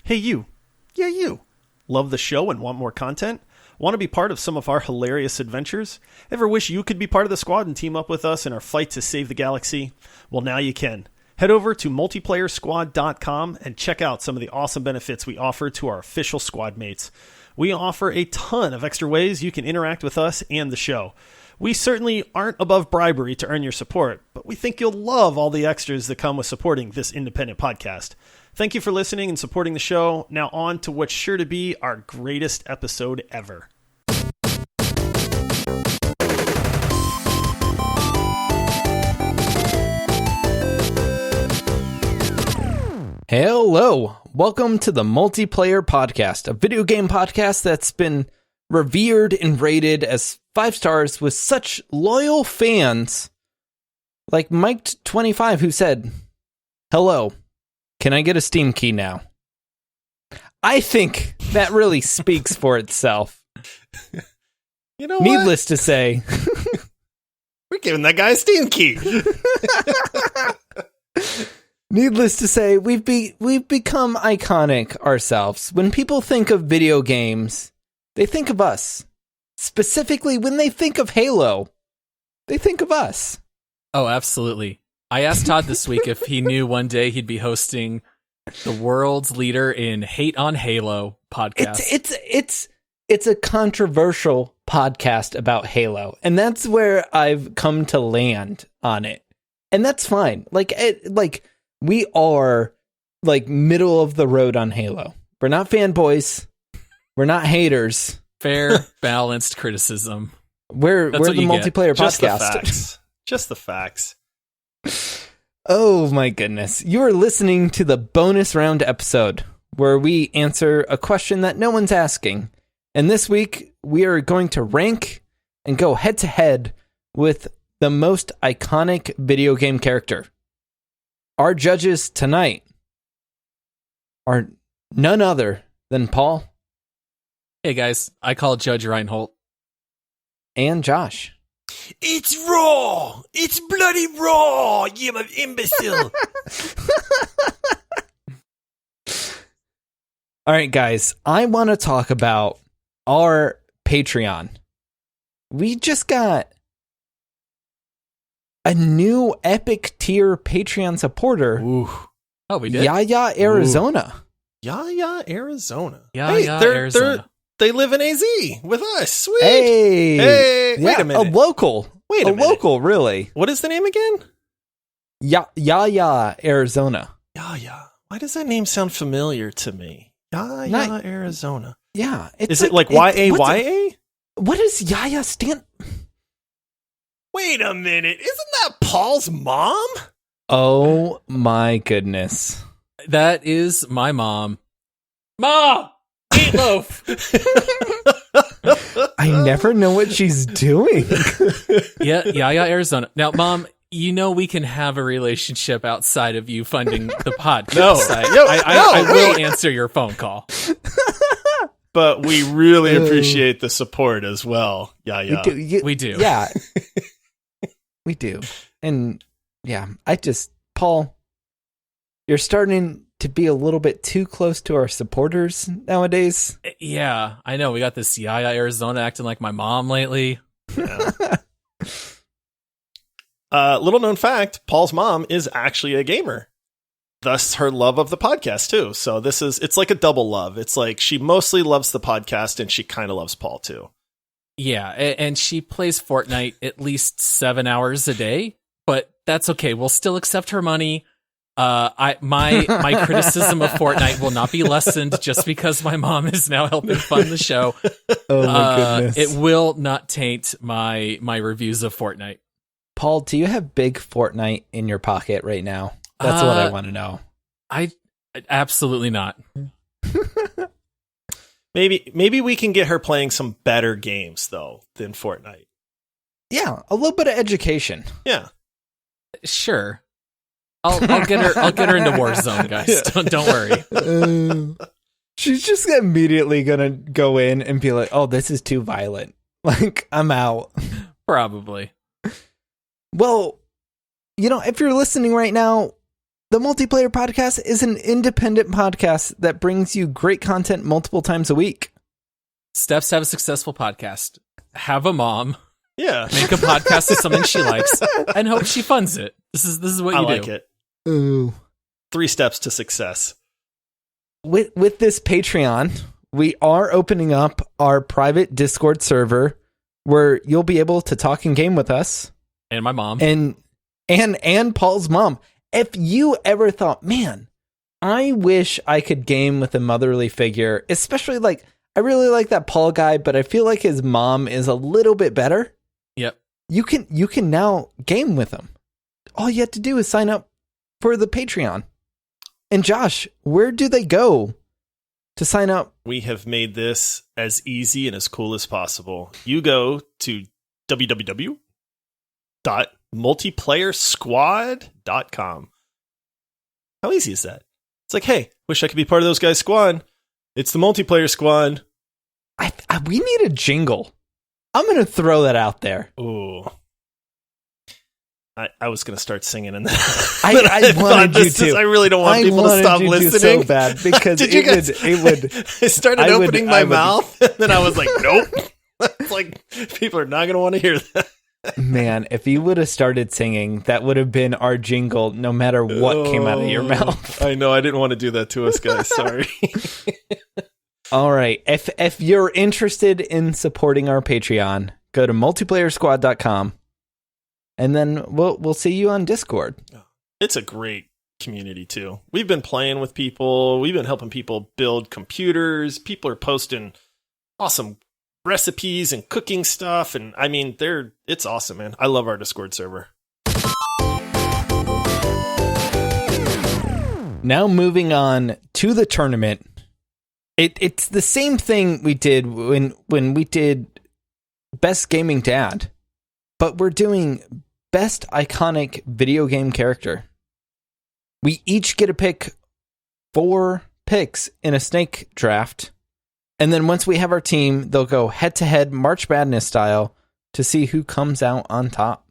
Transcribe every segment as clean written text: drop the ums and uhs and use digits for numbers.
Hey you. Yeah, you. Love the show and want more content? Want to be part of some of our hilarious adventures? Ever wish you could be part of the squad and team up with us in our fight to save the galaxy? Well, now you can. Head over to multiplayersquad.com and check out some of the awesome benefits we offer to our official squad mates. We offer a ton of extra ways you can interact with us and the show. We certainly aren't above bribery to earn your support, but we think you'll love all the extras that come with supporting this independent podcast. Thank you for listening and supporting the show. Now on to what's sure to be our greatest episode ever. Hello, welcome to the Multiplayer Podcast, a video game podcast that's been revered and rated as 5 stars with such loyal fans like Mike25 who said, "Hello, can I get a Steam key now?" I think that really speaks for itself. You know Needless to say, we're giving that guy a Steam key. Needless to say, we've become iconic ourselves. When people think of video games, they think of us. Specifically, when they think of Halo, they think of us. Oh, absolutely. I asked Todd this week if he knew one day he'd be hosting the world's leader in Hate on Halo podcast. It's a controversial podcast about Halo, and that's where I've come to land on it. And that's fine. We are middle of the road on Halo. We're not fanboys. We're not haters. Fair, balanced criticism. We're the multiplayer podcast. Just the facts. Oh my goodness. You are listening to the bonus round episode where we answer a question that no one's asking. And this week we are going to rank and go head to head with the most iconic video game character. Our judges tonight are none other than Paul. Hey guys, I call Judge Reinhold. And Josh. It's raw! It's bloody raw, you imbecile! All right, guys, I want to talk about our Patreon. We just got a new epic tier Patreon supporter. Ooh. Oh, we did? Yaya Arizona. Yaya Arizona. Arizona. They live in AZ with us. Sweet. Hey. Wait a minute. A local. Wait a minute. Local, really. What is the name again? Yaya Arizona. Yaya. Why does that name sound familiar to me? Yaya Arizona. Yeah. Is it like YAYA? What does Yaya stand? Wait a minute. Isn't that Paul's mom? Oh my goodness. That is my mom. Mom! Meatloaf! I never know what she's doing. Yeah, Arizona. Now, Mom, you know we can have a relationship outside of you funding the podcast. I will answer your phone call. But we really appreciate the support as well. Yeah. We do. Yeah. We do. And yeah, Paul, you're starting to be a little bit too close to our supporters nowadays. Yeah, I know. We got this Yaya Arizona acting like my mom lately. Yeah. Little known fact, Paul's mom is actually a gamer. Thus her love of the podcast too. So it's like a double love. It's like she mostly loves the podcast and she kind of loves Paul too. Yeah, and she plays Fortnite at least 7 hours a day, but that's okay. We'll still accept her money. My criticism of Fortnite will not be lessened just because my mom is now helping fund the show. Oh my goodness. It will not taint my reviews of Fortnite. Paul, do you have big Fortnite in your pocket right now? That's what I want to know. I absolutely not. Maybe we can get her playing some better games though than Fortnite. Yeah, a little bit of education. Yeah. Sure. I'll get her into Warzone, guys. Yeah. Don't worry. She's just immediately gonna go in and be like, "Oh, this is too violent. Like, I'm out." Probably. Well, if you're listening right now, The Multiplayer Podcast is an independent podcast that brings you great content multiple times a week. Steps to have a successful podcast. Have a mom. Yeah. Make a podcast of something she likes and hope she funds it. This is what you do. I like it. Ooh. 3 steps to success. With this Patreon, we are opening up our private Discord server where you'll be able to talk and game with us. And my mom. And Paul's mom. If you ever thought, man, I wish I could game with a motherly figure, especially like, I really like that Paul guy, but I feel like his mom is a little bit better. Yep. You can now game with him. All you have to do is sign up for the Patreon. And Josh, where do they go to sign up? We have made this as easy and as cool as possible. You go to www.multiplayersquad.com. How easy is that? It's like, hey, wish I could be part of those guys' squad. It's the Multiplayer Squad. We need a jingle. I'm going to throw that out there. Ooh. I was going to start singing and then I wanted you to. I really don't want people to stop listening. So bad because it would. I started opening my mouth and then I was like, nope. It's like, people are not going to want to hear that. Man, if you would have started singing, that would have been our jingle no matter what came out of your mouth. I know. I didn't want to do that to us, guys. Sorry. All right. If you're interested in supporting our Patreon, go to multiplayersquad.com and then we'll see you on Discord. It's a great community too. We've been playing with people. We've been helping people build computers. People are posting awesome recipes and cooking stuff. And I mean, it's awesome, man. I love our Discord server. Now moving on to the tournament. It's the same thing we did when we did Best Gaming Dad, but we're doing Best Iconic Video Game Character. We each get to pick 4 picks in a snake draft, and then once we have our team, they'll go head-to-head March Madness style to see who comes out on top.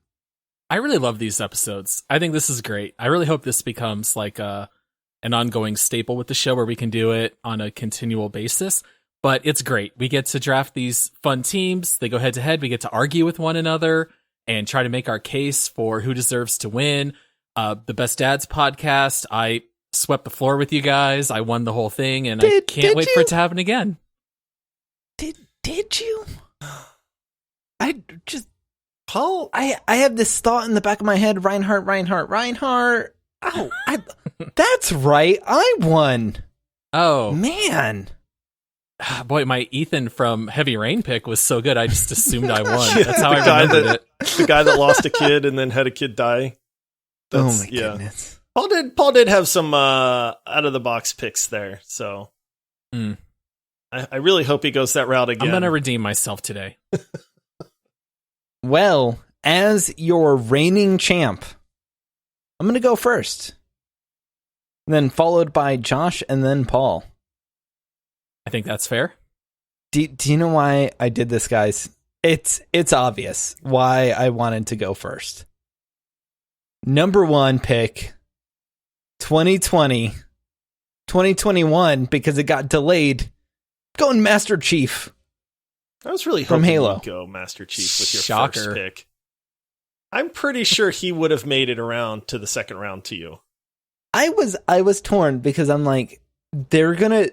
I really love these episodes. I think this is great. I really hope this becomes like an ongoing staple with the show where we can do it on a continual basis. But it's great. We get to draft these fun teams. They go head to head. We get to argue with one another and try to make our case for who deserves to win. The Best Dads podcast, I swept the floor with you guys. I won the whole thing, and I can't wait for it to happen again. Did you? I just... Paul? I have this thought in the back of my head, Reinhardt. Oh, that's right. I won. Oh. Man. Boy, my Ethan from Heavy Rain pick was so good, I just assumed I won. That's how I remembered it. The guy that lost a kid and then had a kid die. Goodness. Paul did have some out-of-the-box picks there, so... I really hope he goes that route again. I'm going to redeem myself today. Well, as your reigning champ, I'm going to go first. And then followed by Josh and then Paul. I think that's fair. Do you know why I did this, guys? It's obvious why I wanted to go first. Number 1 pick, 2021, because it got delayed. Going Master Chief. I was really from hoping Halo. you'd go Master Chief with your Shocker. first pick. I'm pretty sure he would have made it around to the second round to you. I was torn because I'm like, they're gonna,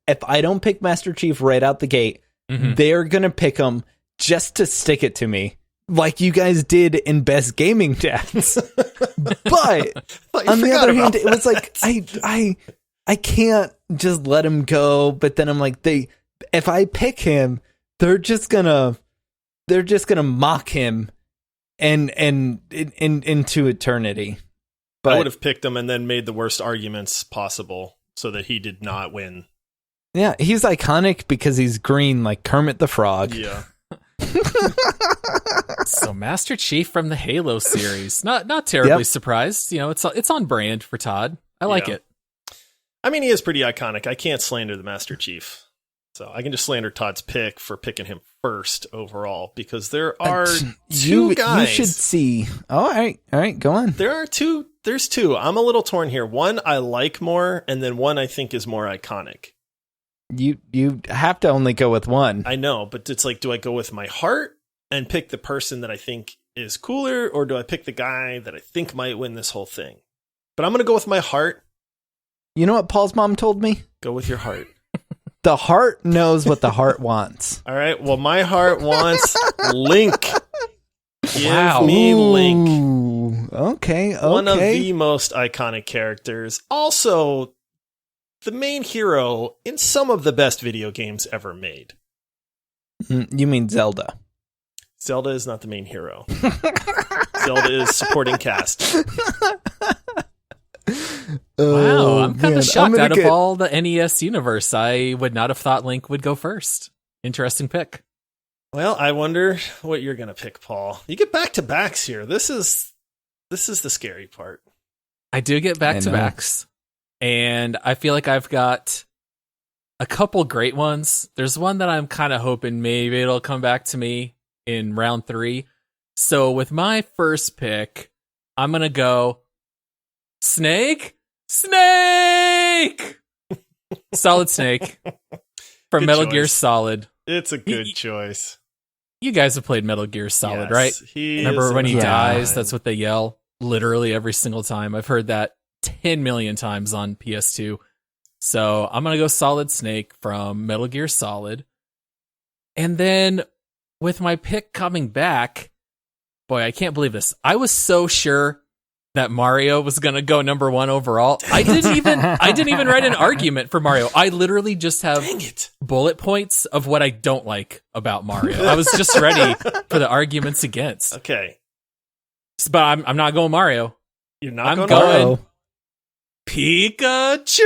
if I don't pick Master Chief right out the gate, they're gonna pick him just to stick it to me, like you guys did in Best Gaming Dads. But on the other hand, it was like I can't just let him go. But then I'm like, if I pick him, they're just gonna mock him and into eternity. But I would have picked him and then made the worst arguments possible so that he did not win. Yeah, he's iconic because he's green like Kermit the Frog. Yeah. So Master Chief from the Halo series. Not terribly surprised. You know, it's on brand for Todd. I like it. I mean, he is pretty iconic. I can't slander the Master Chief. So I can just slander Todd's pick for picking him first overall because there are two guys. You should see. Oh, all right, go on. There are two there's two. I'm a little torn here. One I like more, and then one I think is more iconic. You have to only go with one. I know, but it's like, do I go with my heart and pick the person that I think is cooler, or do I pick the guy that I think might win this whole thing? But I'm going to go with my heart. You know what Paul's mom told me? Go with your heart. The heart knows what the heart wants. All right. Well, my heart wants Link. Wow. Give me Link. Ooh, okay. One of the most iconic characters. Also, the main hero in some of the best video games ever made. You mean Zelda? Zelda is not the main hero. Zelda is supporting cast. Wow, I'm kind man, of shocked. Out of all the NES universe, I would not have thought Link would go first. Interesting pick. Well, I wonder what you're going to pick, Paul. You get back-to-backs here. This is the scary part. I do get back-to-backs, and I feel like I've got a couple great ones. There's one that I'm kind of hoping maybe it'll come back to me in round 3. So with my first pick, I'm going to go Snake? Solid Snake from Good Metal choice. Gear Solid. It's a good choice. You guys have played Metal Gear Solid, Yes, right? he Remember is when he a dies? man. That's what they yell literally every single time. I've heard that 10 million times on PS2. So I'm going to go Solid Snake from Metal Gear Solid. And then with my pick coming back, boy, I can't believe this. I was so sure that Mario was going to go number 1 overall. I didn't even write an argument for Mario. I literally just have bullet points of what I don't like about Mario. I was just ready for the arguments against. Okay. But I'm not going Mario. You're not I'm going going Mario? Pikachu.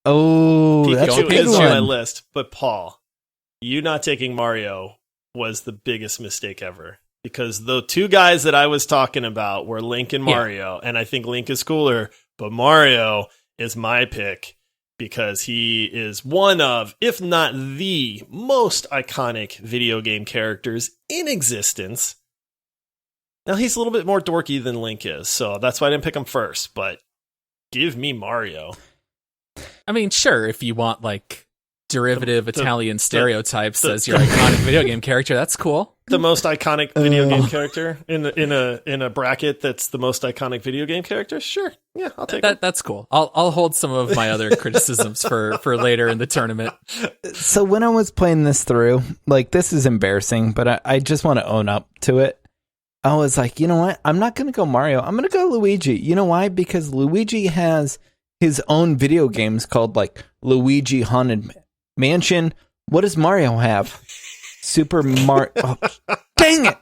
Oh, that's a Pikachu good is on my one. list, but Paul, you not taking Mario was the biggest mistake ever. Because the two guys that I was talking about were Link and Mario, and I think Link is cooler, but Mario is my pick because he is one of, if not the most iconic video game characters in existence. Now, he's a little bit more dorky than Link is, so that's why I didn't pick him first, but give me Mario. I mean, sure, if you want like derivative Italian stereotypes as your iconic video game character, that's cool. The most iconic video game character in a bracket that's the most iconic video game character? Sure. Yeah, I'll take it. That's cool. I'll hold some of my other criticisms for later in the tournament. So when I was playing this through, like, this is embarrassing, but I just want to own up to it. I was like, you know what? I'm not going to go Mario. I'm going to go Luigi. You know why? Because Luigi has his own video games called, like, Luigi Haunted Mansion. What does Mario have? Super Mario. Oh, dang it!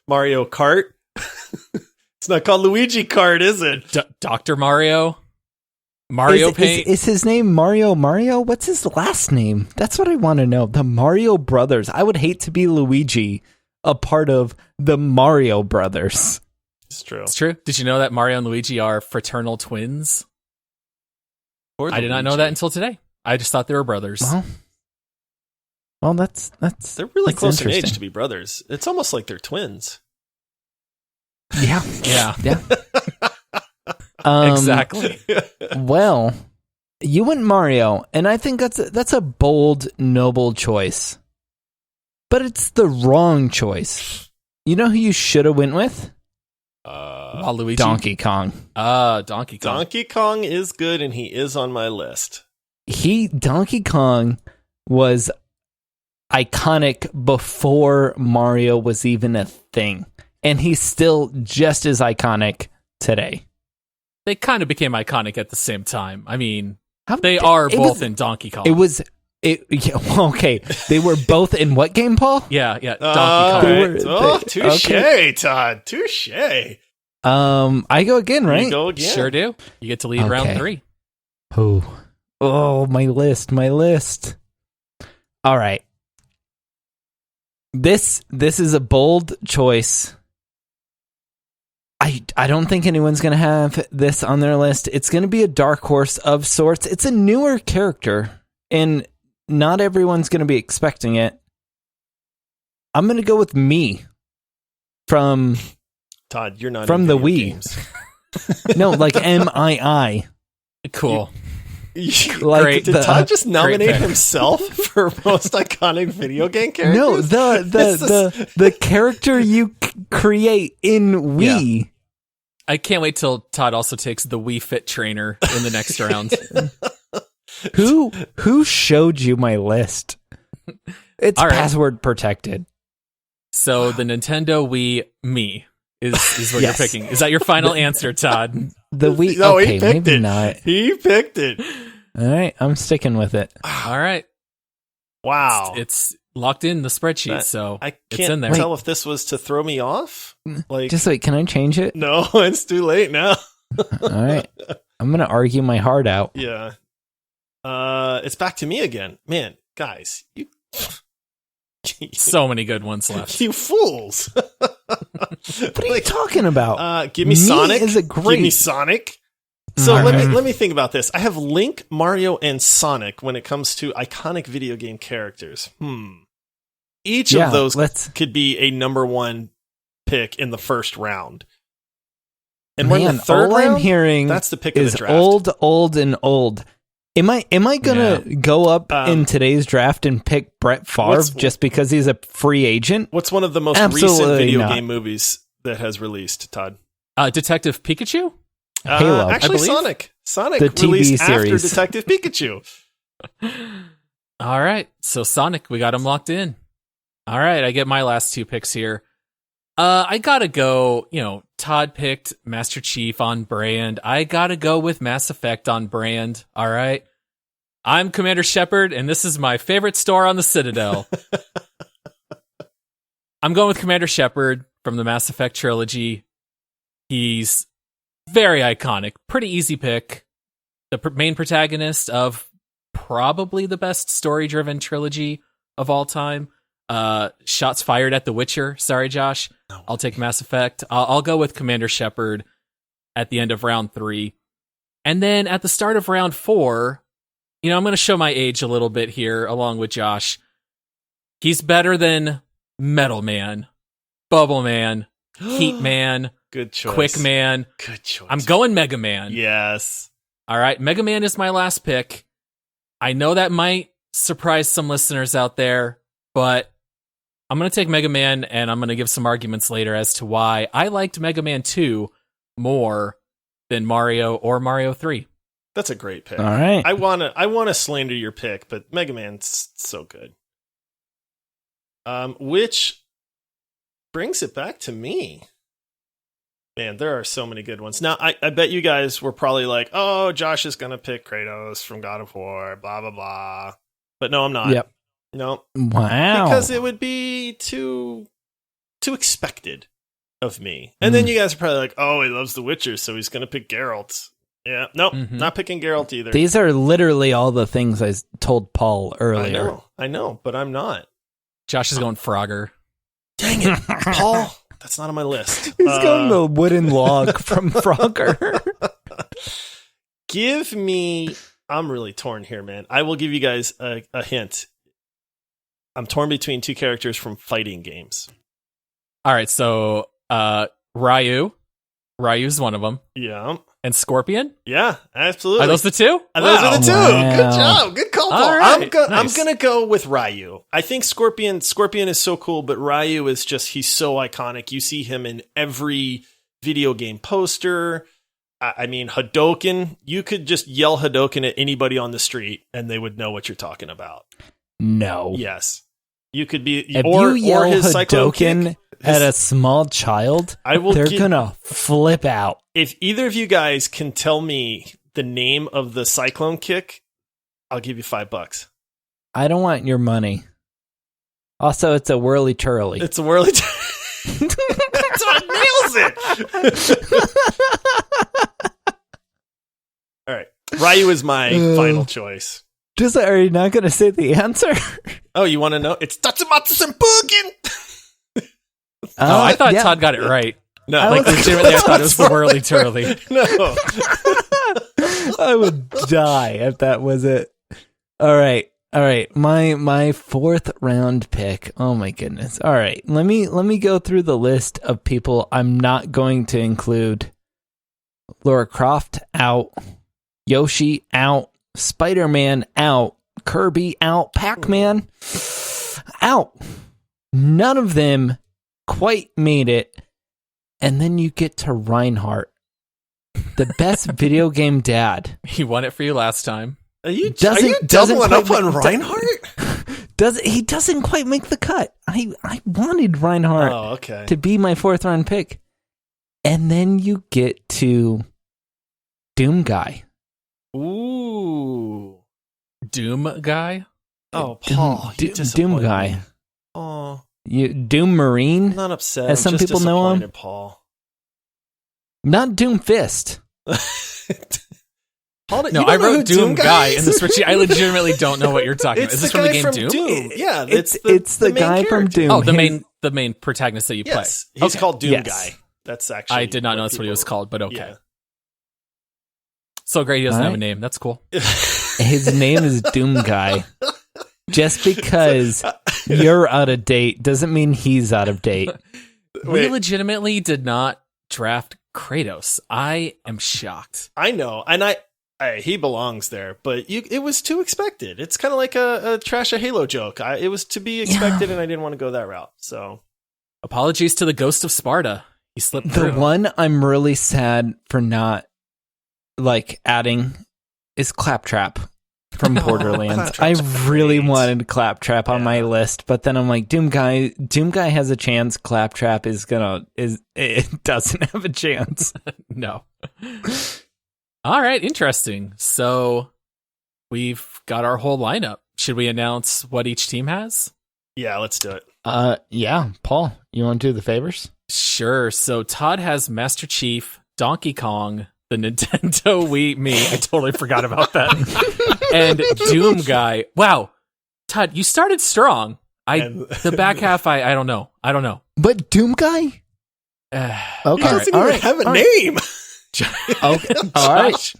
Mario Kart? It's not called Luigi Kart, is it? Dr. Mario? Mario Paint? Is his name Mario? What's his last name? That's what I want to know. The Mario Brothers. I would hate to be Luigi, a part of the Mario Brothers. It's true. It's true. Did you know that Mario and Luigi are fraternal twins? I did not know that until today. I just thought they were brothers. Well, that's they're really that's close in age interesting. to be brothers. It's almost like they're twins. Yeah. Yeah. Exactly. Well, you went Mario, and I think that's a bold, noble choice. But it's the wrong choice. You know who you should have went with? Luigi? Donkey Kong. Donkey Kong. Donkey Kong is good, and he is on my list. Donkey Kong was iconic before Mario was even a thing. And he's still just as iconic today. They kind of became iconic at the same time. I mean, they are both in Donkey Kong. Okay. They were both in what game, Paul? Yeah, Donkey Kong. Touche, okay. Todd. Touche. I go again, right? You go again. Sure do. You get to lead round 3. Oh, my list. All right. This is a bold choice. I don't think anyone's going to have this on their list. It's going to be a dark horse of sorts. It's a newer character, and not everyone's going to be expecting it. I'm going to go with me from Todd, you're not From in the video Wii. games. No, like MII. Cool. Like Great. Did Todd just nominate pick. himself for most iconic video game characters? No, the character you create in Wii. I can't wait till Todd also takes the Wii Fit trainer in the next round. Who showed you my list? It's All right. password protected. So the Nintendo Wii Me is what Yes. you're picking. Is that your final answer, Todd? The Wii. No, he okay, picked maybe it. not. He picked it. All right, I'm sticking with it. All right. Wow. It's locked in the spreadsheet, That- so I it's in can't there. tell if this was to throw me off. Like, Just wait, can I change it? no, it's too late now. All right, I'm gonna argue my heart out. Yeah. It's back to me again. Man, guys, you So many good ones left. you fools. What are you talking about? Give me Me Sonic. is a Give great- me Sonic. So All let right. me think about this. I have Link, Mario, and Sonic when it comes to iconic video game characters. Each Yeah, of those let's- could be a number one pick in the first round. And when Man, the third all round, I'm hearing that's the pick of is the draft. old, and old. Am I gonna go up in today's draft and pick Brett Favre what's- just because he's a free agent? What's one of the most Absolutely recent video not. game movies that has released, Todd? Detective Pikachu? Halo. Actually, I believe. Sonic The TV released series. after Detective Pikachu. All right. So Sonic, we got him locked in. All right, I get my last two picks here. I gotta go, Todd picked Master Chief on brand. I gotta go with Mass Effect on brand. All right. I'm Commander Shepard, and this is my favorite store on the Citadel. I'm going with Commander Shepard from the Mass Effect trilogy. He's very iconic. Pretty easy pick. The main protagonist of probably the best story-driven trilogy of all time. Shots fired at The Witcher. Sorry, Josh. No. I'll take Mass Effect. I'll go with Commander Shepard at the end of round 3. And then at the start of round 4, I'm going to show my age a little bit here along with Josh. He's better than Metal Man, Bubble Man, Heat Man, Good choice. Quick Man. Good choice. I'm going Mega Man. Yes. All right, Mega Man is my last pick. I know that might surprise some listeners out there, but I'm going to take Mega Man, and I'm going to give some arguments later as to why I liked Mega Man 2 more than Mario or Mario 3. That's a great pick. All right. I wanna slander your pick, but Mega Man's so good. Which brings it back to me. Man, there are so many good ones. Now, I bet you guys were probably like, oh, Josh is gonna pick Kratos from God of War, blah blah blah. But no, I'm not. Yep. No. Wow. Because it would be too expected of me. And then you guys are probably like, oh, he loves The Witcher, so he's gonna pick Geralt. Yeah, nope, not picking Geralt either. These are literally all the things I told Paul earlier. I know, but I'm not. Josh is going Frogger. Dang it, Paul. That's not on my list. He's going the wooden log from Frogger. Give me... I'm really torn here, man. I will give you guys a hint. I'm torn between two characters from fighting games. All right, so Ryu. Ryu's one of them. Yeah. And Scorpion? Yeah, absolutely. Are those the two? Those are the two. Wow. Good job. Good call, Paul. All right. I'm Nice. gonna go with Ryu. I think Scorpion is so cool, but Ryu is just, he's so iconic. You see him in every video game poster. I mean, Hadouken. You could just yell Hadouken at anybody on the street, and they would know what you're talking about. No. Yes, you could be. If or you yell his Cyclone Hadouken kick. at a small child, they're gonna flip out. If either of you guys can tell me the name of the Cyclone kick, I'll give you $5. I don't want your money. Also, it's a whirly turly. It's a whirly. That's what nails it. All right, Ryu is my final choice. Just are you not going to say the answer? Oh, you want to know? It's Tatsumatsu Senpuken. I thought yeah. Todd got it right. No, Like, legitimately, I thought it was the whirly turly. No. I would die if that was it. All right. All right, my fourth round pick. Oh my goodness. All right, let me go through the list of people I'm not going to include. Lara Croft out, Yoshi out, Spider-Man out, Kirby out, Pac-Man out. None of them quite made it. And then you get to Reinhardt, the best video game dad. He won it for you last time. Are you doubling up on Reinhardt? He doesn't quite make the cut. I wanted Reinhardt to be my fourth round pick. And then you get to Doom Guy. Ooh. Doom Guy? Oh, Paul. Doom Guy. Oh. Doom Marine? I'm not upset. As some people know him. Paul. Not Doom Fist. No, I wrote Doom Guy in the spreadsheet. I legitimately don't know what you're talking about. Is this from the game Doom? Yeah, it's the guy from Doom. Oh, the main protagonist that you play. Yes, he's called Doom Guy. That's actually. I did not know that's what he was called, but okay. Yeah. So great, he doesn't have a name. That's cool. His name is Doom Guy. Just because you're out of date doesn't mean he's out of date. We legitimately did not draft Kratos. I am shocked. I know, and he belongs there, but it was too expected. It's kind of like a trash a Halo joke. It was to be expected, and I didn't want to go that route. So, apologies to the Ghost of Sparta. He slipped through. The one I'm really sad for not adding is Claptrap from Borderlands. I really wanted Claptrap on my list, but then I'm like, Doom Guy has a chance. Claptrap it doesn't have a chance. No. All right, interesting. So we've got our whole lineup. Should we announce what each team has? Yeah, let's do it. Yeah, Paul, you want to do the favors? Sure. So Todd has Master Chief, Donkey Kong, the Nintendo Wii, me. I totally forgot about that. And Doom Guy. Wow, Todd, you started strong. The back half, I don't know. But Doom Guy. Okay, he doesn't even have a name. Okay. All right.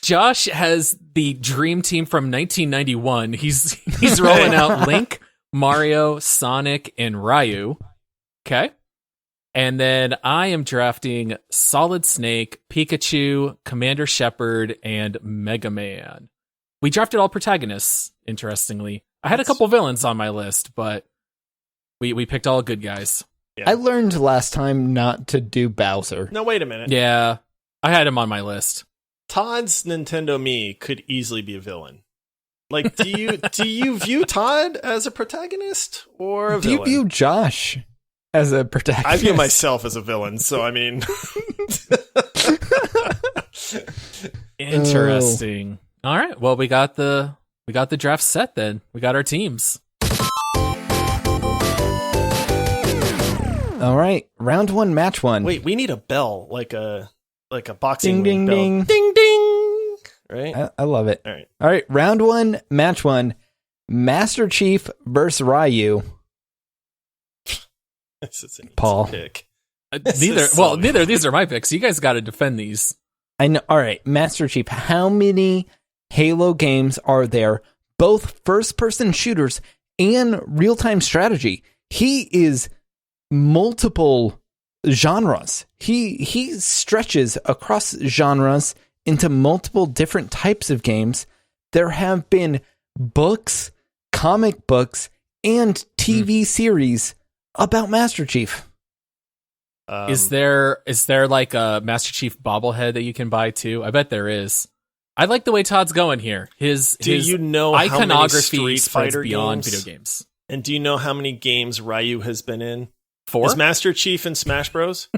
Josh has the dream team from 1991. He's rolling out Link, Mario, Sonic, and Ryu. Okay. And then I am drafting Solid Snake, Pikachu, Commander Shepard, and Mega Man. We drafted all protagonists, interestingly. I had a couple villains on my list, but we picked all good guys. Yeah. I learned last time not to do Bowser. No, wait a minute. Yeah. I had him on my list. Todd's Nintendo Me could easily be a villain. Like, do you view Todd as a protagonist or a villain? Do you view Josh as a protagonist? I view myself as a villain, so I mean... Interesting. All right, well, we got the draft set then. We got our teams. All right, round one, match one. Wait, we need a bell, like a boxing ding, bell. ding, ding, ding. Right? I love it. All right, round one, match one. Master Chief versus Ryu. This is an easy Paul. pick. Neither of these are my picks. You guys got to defend these. I know. All right, Master Chief. How many Halo games are there? Both first-person shooters and real-time strategy. He is multiple genres. He stretches across genres into multiple different types of games. There have been books, comic books, and TV series about Master Chief. Is there like a Master Chief bobblehead that you can buy too? I bet there is. I like the way Todd's going here. His iconography spreads beyond video games. And do you know how many games Ryu has been in? 4? Is Master Chief in Smash Bros?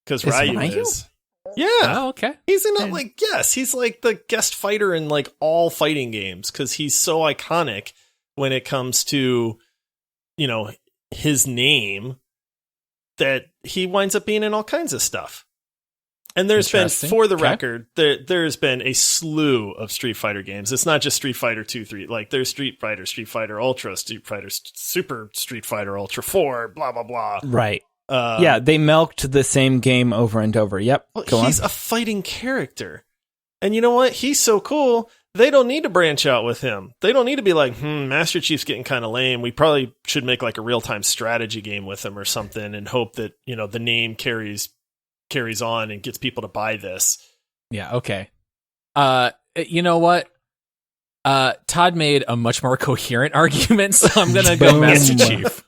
Because Ryu is. Yeah. Oh, okay. He's in he's like the guest fighter in like all fighting games because he's so iconic when it comes to, his name that he winds up being in all kinds of stuff. And there's been, for the record, there's been a slew of Street Fighter games. It's not just Street Fighter 2, 3. Like, there's Street Fighter Ultra, Street Fighter Super, Street Fighter Ultra 4, blah, blah, blah. Right. Yeah, they milked the same game over and over. Yep. He's a fighting character. And you know what? He's so cool They don't need to branch out with him. They don't need to be like, Master Chief's getting kind of lame. We probably should make like a real-time strategy game with him or something and hope that, the name carries on and gets people to buy this. Yeah, okay. You know what? Todd made a much more coherent argument, so I'm going to go Master Chief.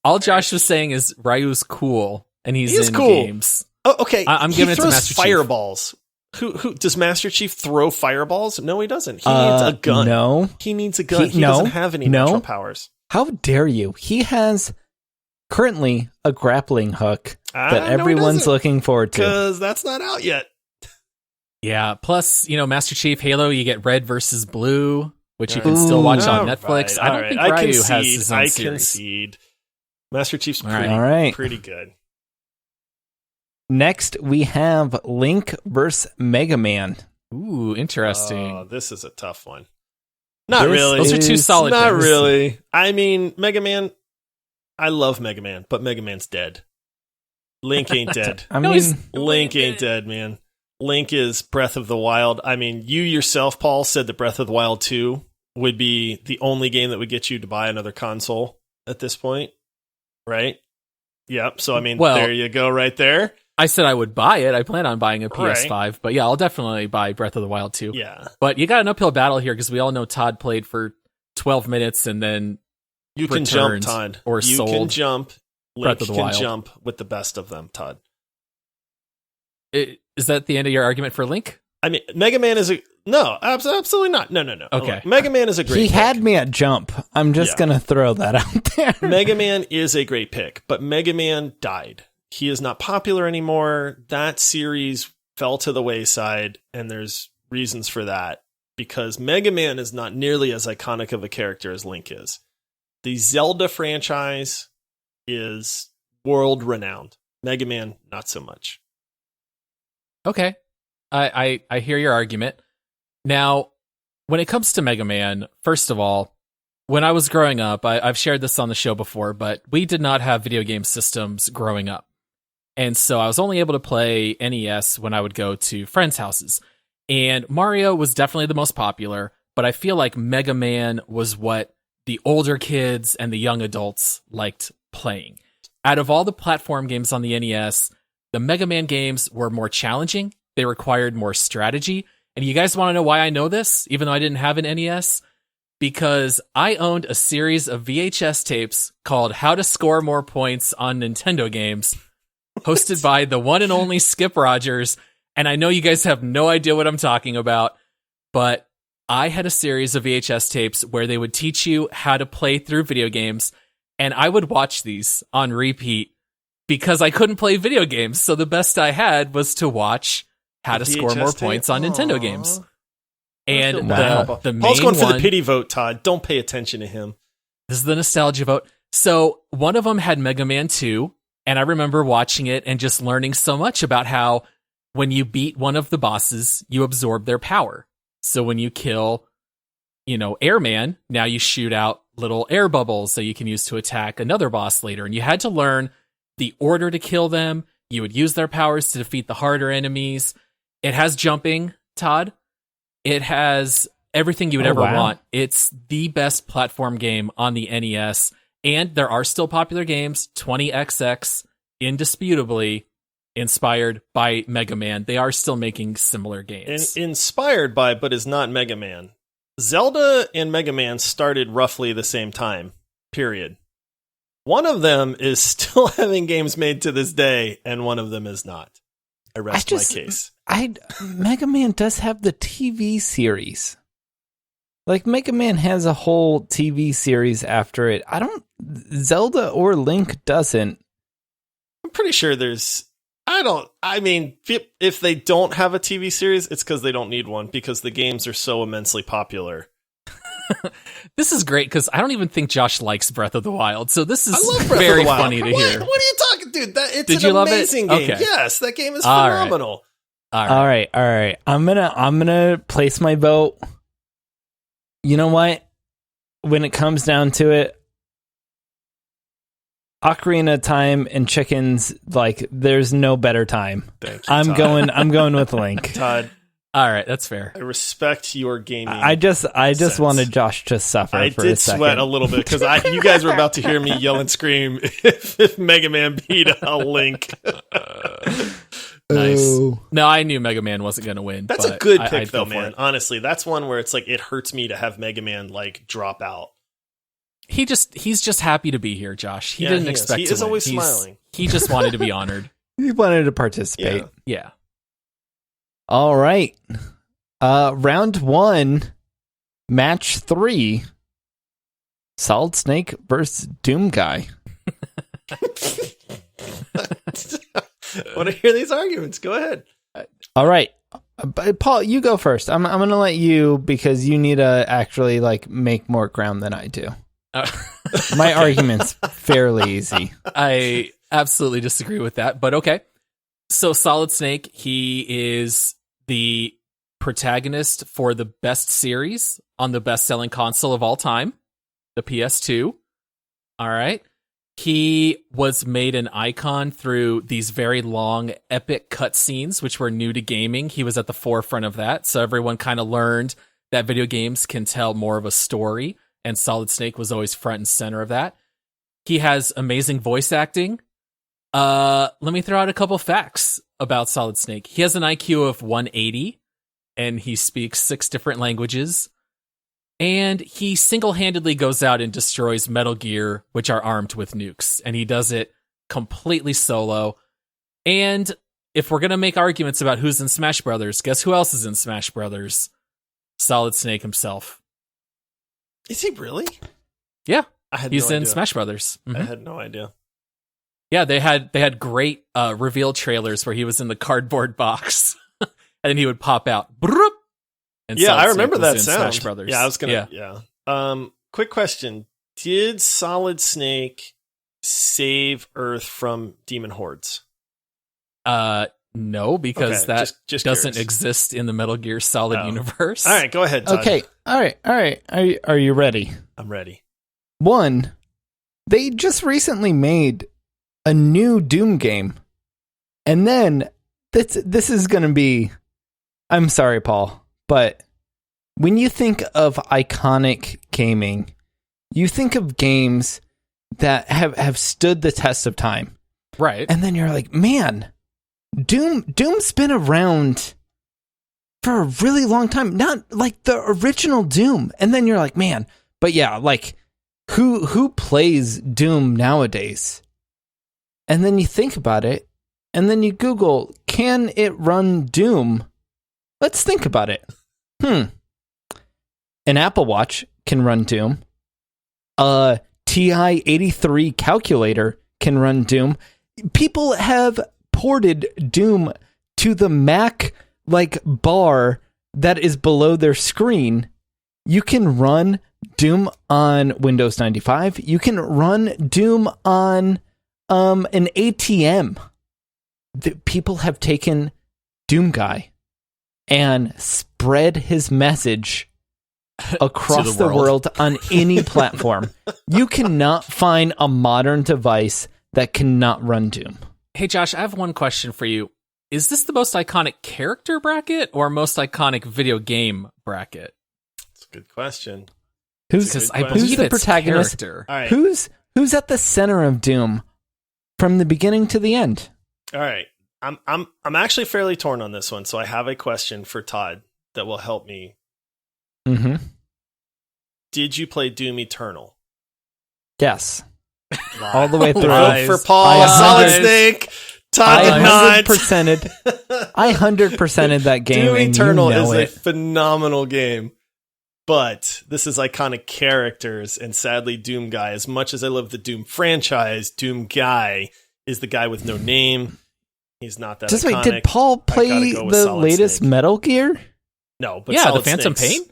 All Josh was saying is Ryu's cool, and he's in cool. games. Oh, okay. I'm giving it to Master fireballs. Chief. Who does Master Chief throw fireballs? No, he doesn't. He needs a gun. No. He needs a gun. He doesn't have any natural powers. How dare you? He has currently a grappling hook that everyone's looking forward to. Because that's not out yet. Yeah, plus, Master Chief Halo, you get red versus blue, which you can still watch on Netflix. I don't think Ryu has his own series. I concede. Master Chief's pretty good. Next, we have Link vs. Mega Man. Ooh, interesting. Oh, this is a tough one. Not really. Those are two solid Not things. really. I mean, Mega Man, I love Mega Man, but Mega Man's dead. Link ain't dead. Link ain't dead, man. Link is Breath of the Wild. I mean, you yourself, Paul, said that Breath of the Wild 2 would be the only game that would get you to buy another console at this point, right? Yep. So, I mean, there you go right there. I said I would buy it. I plan on buying a PS5, but yeah, I'll definitely buy Breath of the Wild 2. Yeah. But you got an uphill battle here because we all know Todd played for 12 minutes and then you can jump, Todd. Or you sold can jump. Link Breath of the can Wild. Jump with the best of them, Todd. Is that the end of your argument for Link? I mean, Mega Man is no, absolutely not. No. Okay. Mega Man is a great pick. He had me at jump. I'm just going to throw that out there. Mega Man is a great pick, but Mega Man died. He is not popular anymore. That series fell to the wayside, and there's reasons for that, because Mega Man is not nearly as iconic of a character as Link is. The Zelda franchise is world-renowned. Mega Man, not so much. Okay. I hear your argument. Now, when it comes to Mega Man, first of all, when I was growing up, I've shared this on the show before, but we did not have video game systems growing up. And so I was only able to play NES when I would go to friends' houses. And Mario was definitely the most popular, but I feel like Mega Man was what the older kids and the young adults liked playing. Out of all the platform games on the NES, the Mega Man games were more challenging. They required more strategy. And you guys want to know why I know this, even though I didn't have an NES? Because I owned a series of VHS tapes called How to Score More Points on Nintendo Games, hosted by the one and only Skip Rogers. And I know you guys have no idea what I'm talking about, but I had a series of VHS tapes where they would teach you how to play through video games, and I would watch these on repeat because I couldn't play video games. So the best I had was to watch how to score more points on Nintendo games. And the main Paul's going for one, the pity vote, Todd. Don't pay attention to him. This is the nostalgia vote. So one of them had Mega Man 2, and I remember watching it and just learning so much about how when you beat one of the bosses, you absorb their power. So when you kill, Airman, now you shoot out little air bubbles that you can use to attack another boss later. And you had to learn the order to kill them. You would use their powers to defeat the harder enemies. It has jumping, Todd. It has everything you would ever want. It's the best platform game on the NES. And there are still popular games, 20XX, indisputably inspired by Mega Man. They are still making similar games. Inspired by, but is not Mega Man. Zelda and Mega Man started roughly the same time, period. One of them is still having games made to this day, and one of them is not. I rest my case. Mega Man does have the TV series. Like, Mega Man has a whole TV series after it. Zelda or Link doesn't. I'm pretty sure if they don't have a TV series, it's because they don't need one, because the games are so immensely popular. This is great, because I don't even think Josh likes Breath of the Wild, so this is very funny to hear. What are you talking, dude? Did you love it? Amazing game. Okay. Yes, that game is phenomenal. All right. I'm gonna place my vote. You know what? When it comes down to it, Ocarina of Time and chickens, like, there's no better time. Thank you, I'm going with Link. Todd, All right, that's fair. I respect your gaming. I just sense. wanted Josh to suffer I for did a second. sweat a little bit because you guys were about to hear me yell and scream if Mega Man beat a Link. Nice. Oh. No, I knew Mega Man wasn't going to win. That's a but good I'd pick, though, go for man. it. Honestly, that's one where it's like it hurts me to have Mega Man like drop out. He's just happy to be here, Josh. He Yeah, didn't he is. expect He to is win. always smiling. He just wanted to be honored. He wanted to participate. Yeah. Yeah. All right. Round 1, match 3. Solid Snake versus Doom Guy. Want to hear these arguments? Go ahead. All right. But Paul, you go first. I'm going to let you because you need to actually like make more ground than I do. My argument's fairly easy. I absolutely disagree with that, but okay. So Solid Snake, he is the protagonist for the best series on the best-selling console of all time, the PS2. All right. He was made an icon through these very long, epic cutscenes, which were new to gaming. He was at the forefront of that, so everyone kind of learned that video games can tell more of a story, and Solid Snake was always front and center of that. He has amazing voice acting. Let me throw out a couple facts about Solid Snake. He has an IQ of 180, and he speaks 6 different languages. And he single-handedly goes out and destroys Metal Gear, which are armed with nukes. And he does it completely solo. And if we're going to make arguments about who's in Smash Brothers, guess who else is in Smash Brothers? Solid Snake himself. Is he really? Yeah, He's in Smash Brothers. I had no idea. Yeah, they had great reveal trailers where he was in the cardboard box, and then he would pop out. Broop, and Yeah, Solid I Snake remember was that in sound. Smash Brothers. Yeah, I was gonna. Yeah. Quick question: did Solid Snake save Earth from demon hordes? No, because Okay, that just doesn't curious. exist in the Metal Gear Solid universe. All right, go ahead, Todd. Okay. All right. Are you ready? I'm ready. 1, they just recently made a new Doom game. And then this is going to be, I'm sorry, Paul, but when you think of iconic gaming, you think of games that have stood the test of time. Right. And then you're like, man, Doom's been around for a really long time. Not like the original Doom. And then you're like, man, but yeah, like who plays Doom nowadays? And then you think about it, and then you Google, can it run Doom? Let's think about it. An Apple Watch can run Doom. A TI-83 calculator can run Doom. People have ported Doom to the Mac like bar that is below their screen. You can run Doom on Windows 95. You can run Doom on an ATM. People have taken Doom Guy and spread his message across the world on any platform. You cannot find a modern device that cannot run Doom. Hey, Josh, I have one question for you. Is this the most iconic character bracket or most iconic video game bracket? That's a good question. Who's the protagonist? Character. All right. Who's at the center of Doom from the beginning to the end? All right. I'm actually fairly torn on this one, so I have a question for Todd that will help me. Mm-hmm. Did you play Doom Eternal? Yes. All the way through. Vote for Paul. I Solid 100 Snake. Todd did not. 100%. I 100%ed that game. Doom and Eternal you know is it. a phenomenal game. But this is iconic characters, and sadly, Doom Guy, as much as I love the Doom franchise, Doom Guy is the guy with no name. He's not that Just iconic. wait, did Paul play I gotta go with the Solid latest Snake. Metal Gear? No, but Yeah, Solid the Phantom Snakes. Pain?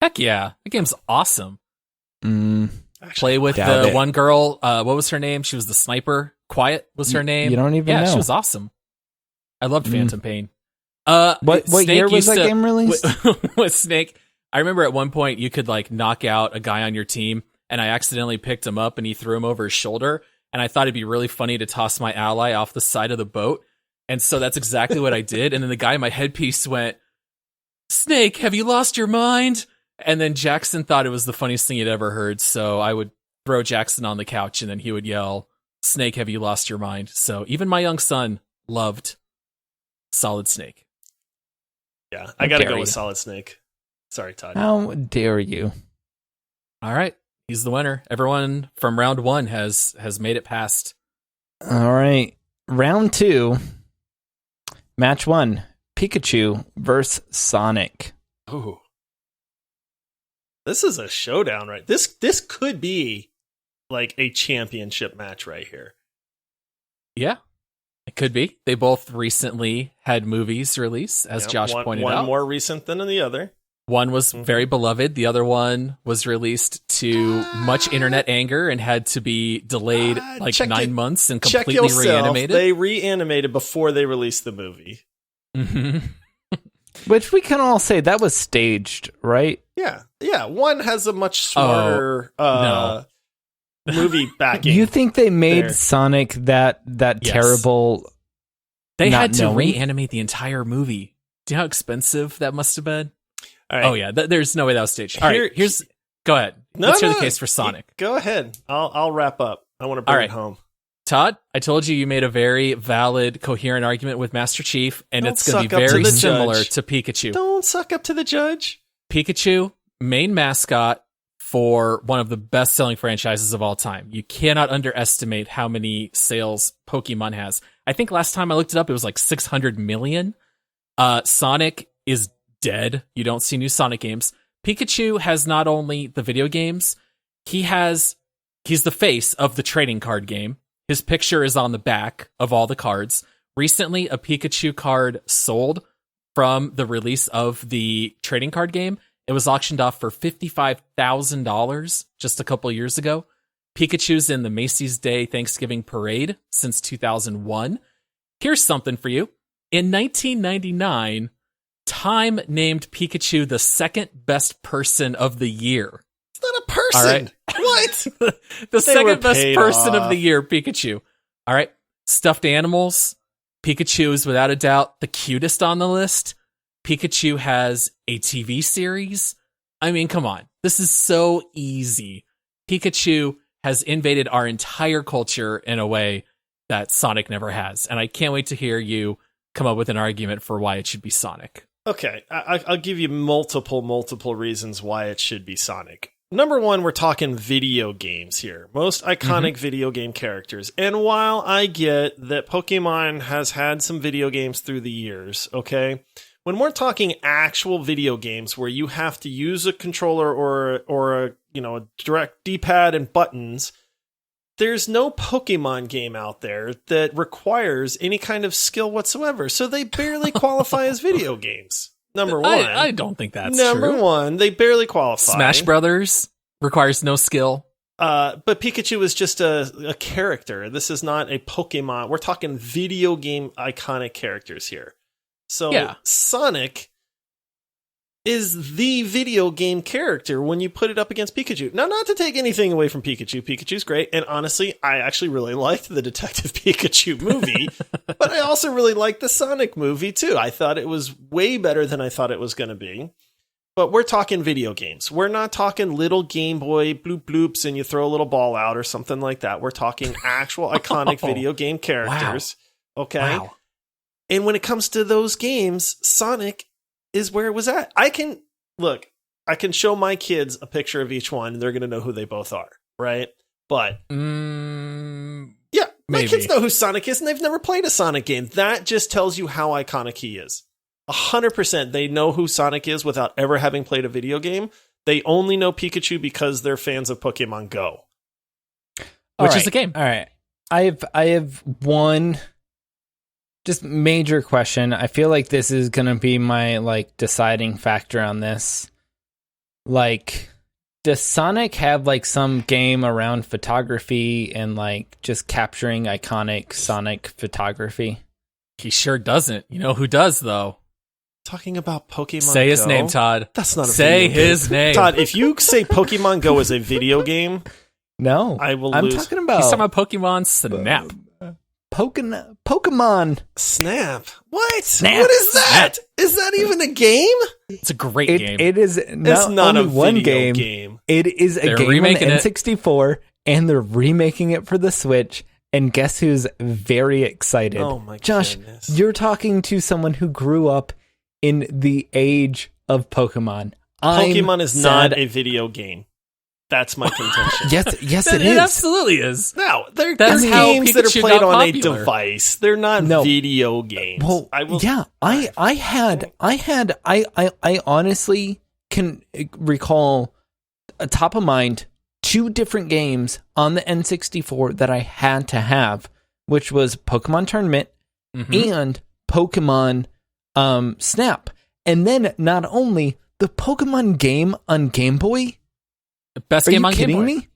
Heck yeah. That game's awesome. Actually, Play with doubt the it. one girl. What was her name? She was the sniper. Quiet was her name. You don't even Yeah, know. she was awesome. I loved Phantom Pain. What Snake year was used that to- game released? with Snake, I remember at one point you could like knock out a guy on your team, and I accidentally picked him up and he threw him over his shoulder, and I thought it'd be really funny to toss my ally off the side of the boat, and so that's exactly what I did. And then the guy in my headpiece went, Snake, have you lost your mind? And then Jackson thought it was the funniest thing he'd ever heard. So I would throw Jackson on the couch and then he would yell, Snake, have you lost your mind? So even my young son loved Solid Snake. Yeah, I gotta go with Solid Snake. Sorry, Todd. How dare you? All right. He's the winner. Everyone from round 1 has made it past. All right. Round 2. Match 1. Pikachu versus Sonic. Ooh. This is a showdown, right? This could be like a championship match right here. Yeah, it could be. They both recently had movies release, as Josh pointed out. One more recent than the other. One was very beloved. The other one was released to much internet anger and had to be delayed 9 months and completely reanimated. They reanimated before they released the movie. Mm-hmm. Which we can all say that was staged, right? Yeah. One has a much smarter movie backing. You think they made Sonic that yes. Terrible? They had to reanimate the entire movie. Do you know how expensive that must have been? All right. Oh yeah, there's no way that was staged. All right, go ahead. Let's hear the case for Sonic. Go ahead. I'll wrap up. I want to bring it home. Todd, I told you made a very valid, coherent argument with Master Chief, and it's going to be very similar to Pikachu. Don't suck up to the judge. Pikachu, main mascot for one of the best-selling franchises of all time. You cannot underestimate how many sales Pokemon has. I think last time I looked it up, it was like 600 million. Sonic is dead. You don't see new Sonic games. Pikachu has not only the video games, he's the face of the trading card game. His picture is on the back of all the cards. Recently, a Pikachu card sold from the release of the trading card game. It was auctioned off for $55,000 just a couple years ago. Pikachu's in the Macy's Day Thanksgiving Parade since 2001. Here's something for you. In 1999, Time named Pikachu the second best person of the year. It's not a person. All right. What? The second best person of the year, Pikachu. All right. Stuffed animals. Pikachu is without a doubt the cutest on the list. Pikachu has a TV series. I mean, come on. This is so easy. Pikachu has invaded our entire culture in a way that Sonic never has. And I can't wait to hear you come up with an argument for why it should be Sonic. Okay, I'll give you multiple reasons why it should be Sonic. Number one, we're talking video games here. Most iconic video game characters. And while I get that Pokemon has had some video games through the years, okay, when we're talking actual video games where you have to use a controller or a direct D-pad and buttons, there's no Pokemon game out there that requires any kind of skill whatsoever. So they barely qualify as video games. Number one. I don't think that's true. Number one, they barely qualify. Smash Brothers requires no skill. But Pikachu is just a character. This is not a Pokemon. We're talking video game iconic characters here. So Sonic is the video game character when you put it up against Pikachu. Now, not to take anything away from Pikachu. Pikachu's great. And honestly, I actually really liked the Detective Pikachu movie. But I also really liked the Sonic movie, too. I thought it was way better than I thought it was going to be. But we're talking video games. We're not talking little Game Boy bloop bloops and you throw a little ball out or something like that. We're talking actual iconic video game characters. Wow. Okay? Wow. And when it comes to those games, Sonic is where it was at. I can show my kids a picture of each one and they're going to know who they both are, right? But my kids know who Sonic is and they've never played a Sonic game. That just tells you how iconic he is. 100% they know who Sonic is without ever having played a video game. They only know Pikachu because they're fans of Pokemon Go. Which is the game. All right. I have one just major question. I feel like this is going to be my deciding factor on this. Does Sonic have some game around photography and just capturing iconic Sonic photography? He sure doesn't. You know who does though? Talking about Pokemon Say his Go? name, Todd. That's not a Say video game. his name. Todd, if you say Pokemon Go is a video game, no. I will I'm lose. talking about... He's talking about Pokemon Snap. Pokemon Snap. What? Snap. What is that? Is that even a game? It's a great game. It is It's not not only a one video game. It is a They're game on the remaking it. N64, and they're remaking it for the Switch. And guess who's very excited? Oh my Josh, goodness. you're talking to someone who grew up in the age of Pokemon. Pokemon is not a video game. That's my contention. Yes, it It is. absolutely is. No, they're That's how games that are Pikachu played got on a popular. device. They're not No. video games. Well, I honestly can recall top of mind 2 different games on the N64 that I had to have, which was Pokemon Tournament and Pokemon Snap. And then not only the Pokemon game on Game Boy. Best Are game you on Game kidding Boy. me?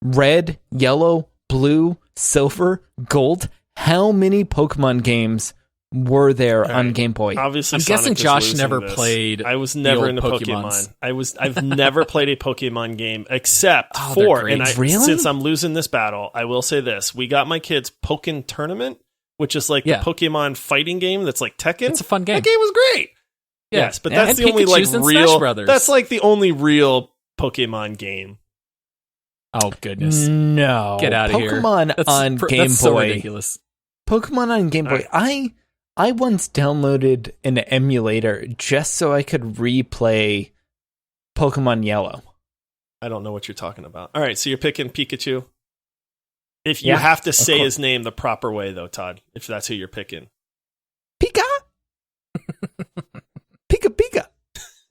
Red, yellow, blue, silver, gold. How many Pokemon games were there on Game Boy? Obviously, I'm guessing Sonic is Josh losing never this. played I was the never old into Pokemons. Pokemon. I've never played a Pokemon game except Oh, they're for, great. and Really? since I'm losing this battle, I will say this: we got my kids Pokken Tournament, which is like Yeah. the Pokemon fighting game that's like Tekken. It's a fun game. That game was great. Yeah. Yes, but Yeah, that's and the only like Pikachu's in real. Smash Brothers. That's like the only real Pokemon game. Oh goodness. No. Get outta here. Pokemon on Game that's so Boy. ridiculous. Pokemon on Game Boy. I once downloaded an emulator just so I could replay Pokemon Yellow. I don't know what you're talking about. All right, so you're picking Pikachu. If you Yeah, have to say course. his name the proper way, though, Todd, if that's who you're picking. Pika! Pika Pika!